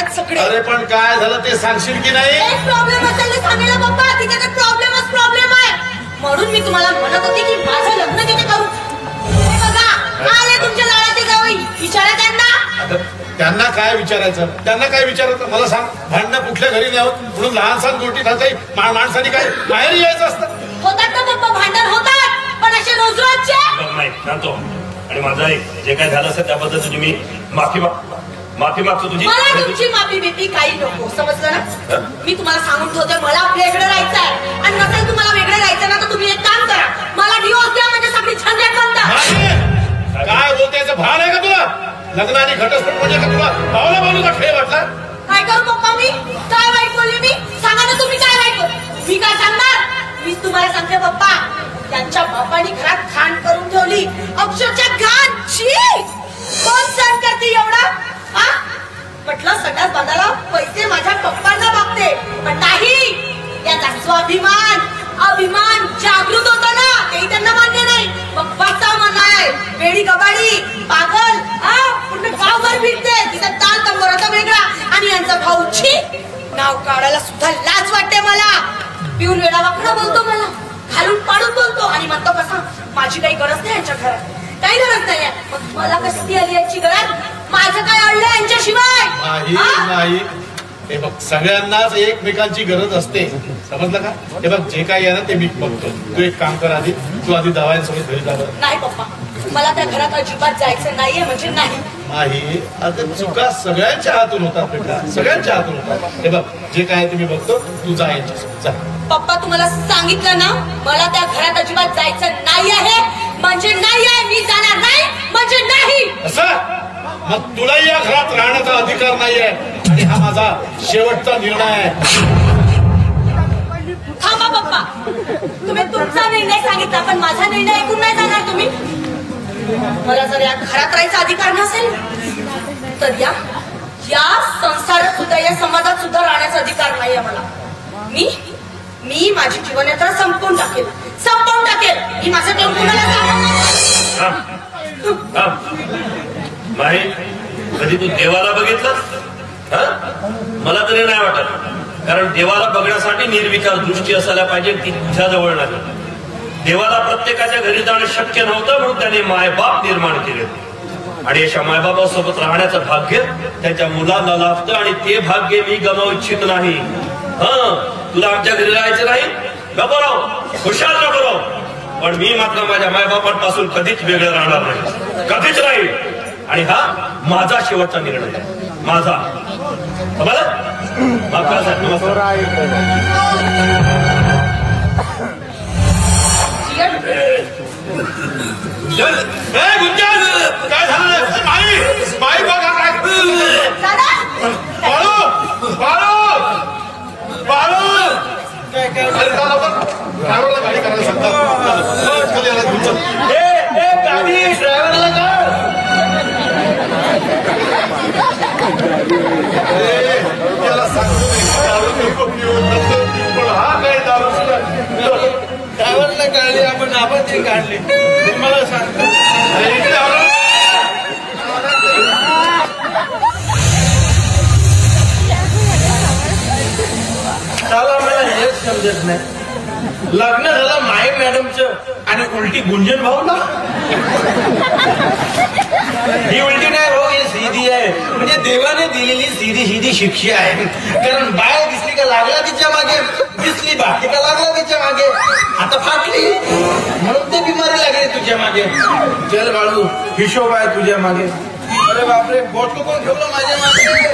आहेत सगळे. अरे पण काय झालं ते सांगशील की नाही? एक प्रॉब्लेम असेल सांगितलं पप्पा, तिथे तर प्रॉब्लेम आहे. म्हणून मी तुम्हाला म्हणत होते की माझं लग्न तिथे करू. बघा आले तुमच्या लाडाचे जावई, विचारा त्यांना. त्यांना काय विचारायचं? त्यांना काय विचारायचं मला सांग. भांडणं कुठल्या घरी नाही होत म्हणून लहानसहान गोष्टी खाताई माणसाने काय बाहेर यायचं असतं. होतात ना पप्पा, भांडण होतात, पण असे रोज रोजचे नाही सांगतो. आणि माझं जे काय झालं असेल त्याबद्दल तुझी मी माफी मागतो तुझी. मला तुमची माफी बिफी काही नको, समजलं ना? मी तुम्हाला सांगून ठेवते, मला वेगळं राहायचं आहे. आणि नसेल तुम्हाला वेगळं राहायचं ना तर तुम्ही एक काम करा, मला डिवोर्स द्या, म्हणजे सगळी झंझट बंद. काय बोलते भान आहे का तुला? लग्न आणि घटस्फोट म्हणजे का तुला पावला बाजूला खेळ वाटला? काय करू पप्पा मी? काय वाईट बोलली मी? सांगा ना तुम्ही काय वाईट बोल. मी काय सांगणार? मी तुम्हाला सांगते पप्पा, त्यांच्या बापाने घरात घाण करून ठेवली, अक्षरशः घाण. कोण सहन करते एवढा? म्हटलं संडास बांधायला पैसे माझ्या पप्पांना मागते, पण नाही, त्याचा स्वाभिमान अभिमान जागृत होतो ना, तेही त्यांना मान्य नाही. पप्पाचा मन आहे वेडी गबाडी पागल, पूर्ण गावभर फिरते, तिचा ताल तंबोराचा वेगळा. आणि यांचा भाऊची नाव काढायला सुद्धा लाज वाटते मला. पिऊन वेळा वाकडा बोलतो, मला घालून पाडून बोलतो, आणि म्हणतो कसा माझी काही गरज नाही यांच्या घरात, काही गरज नाही. मग मला कशी आली यांची गरज? माझं काय अडलं यांच्याशिवाय? नाही. हे बघ, सगळ्यांनाच एकमेकांची गरज असते, समजलं का? हे बघ, जे काही आहे ना ते मी बघतो. तू एक काम कर, तू आधी दवायांसोबत घरी जा. नाही पप्पा, मला त्या घरात अजिबात जायचं नाहीये, म्हणजे नाही. आता चुका सगळ्यांच्या हातून होतात बेटा, सगळ्यांच्या हातून होतात. हे बघ, जे काय ते मी बघतो, तू जा यांच्यासोबत जा. पप्पा तुम्हाला सांगितलं ना, मला त्या घरात अजिबात जायचं नाही आहे, म्हणजे नाही आहे. मी जाणार नाही म्हणजे नाही. असं मग तुलाही या घरात राहण्याचा अधिकार नाहीये, आणि हा माझा शेवटचा निर्णय आहे. थांबा पप्पा, तुम्ही तुमचा निर्णय सांगितला, पण माझा निर्णय ऐकून नाही जाणार तुम्ही. मला जर या घरात राहायचा अधिकार नसेल तर या संसारात सुद्धा, या समाजात सुद्धा राहण्याचा अधिकार नाहीये मला. मी माझी जीवनयात्रा संपवून टाकेल. मी माझं देव कुणाला माही, कधी तू देवाला बघितलं? मला तरी नाही वाटत, कारण देवाला बघण्यासाठी निर्विकार दृष्टी असायला पाहिजे, ती तुझ्या जवळ नाही. देवाला प्रत्येकाच्या घरी जाणं शक्य नव्हतं, म्हणून त्याने मायबाप निर्माण केले, आणि अशा मायबापासोबत राहण्याचं भाग्य त्यांच्या मुलांना लाभतं, आणि ते भाग्य मी गमावू इच्छित नाही. तुला आमच्या घरी राहायचं नाही, नको राहू, खुशाल नको राहू, पण मी मात्र माझ्या मायबापांपासून कधीच वेगळं राहणार नाही, कधीच नाही. आणि हा माझा शेवटचा निर्णय आहे, माझा. काय झालं? माई बघा काय ड्रायव्हरला गाडी करायला सांगतात. गाडी ड्रायव्हरला त्याला सांगतो पण हा काय दारू ड्रायव्हरला काढली, आपण ते काढले. मला सांगतो त्याला मला हेच समजत नाही, लग्न झालं माई मॅडमचं आणि उलटी गुंजन भाऊला. ही उलटी नाही भाऊ, ही सीधी आहे, म्हणजे देवाने दिलेली सीधी शिक्षा आहे. कारण बाय दिसली का लागला तिच्या मागे, दिसली बाकी का लागला तिच्या मागे, आता फाटली म्हणून ते बिमारी लागली तुझ्या मागे. चल बाळू, हिशोब आहे तुझ्या मागे. अरे बापरे, बोट कोण ठेवलं माझ्या मागे?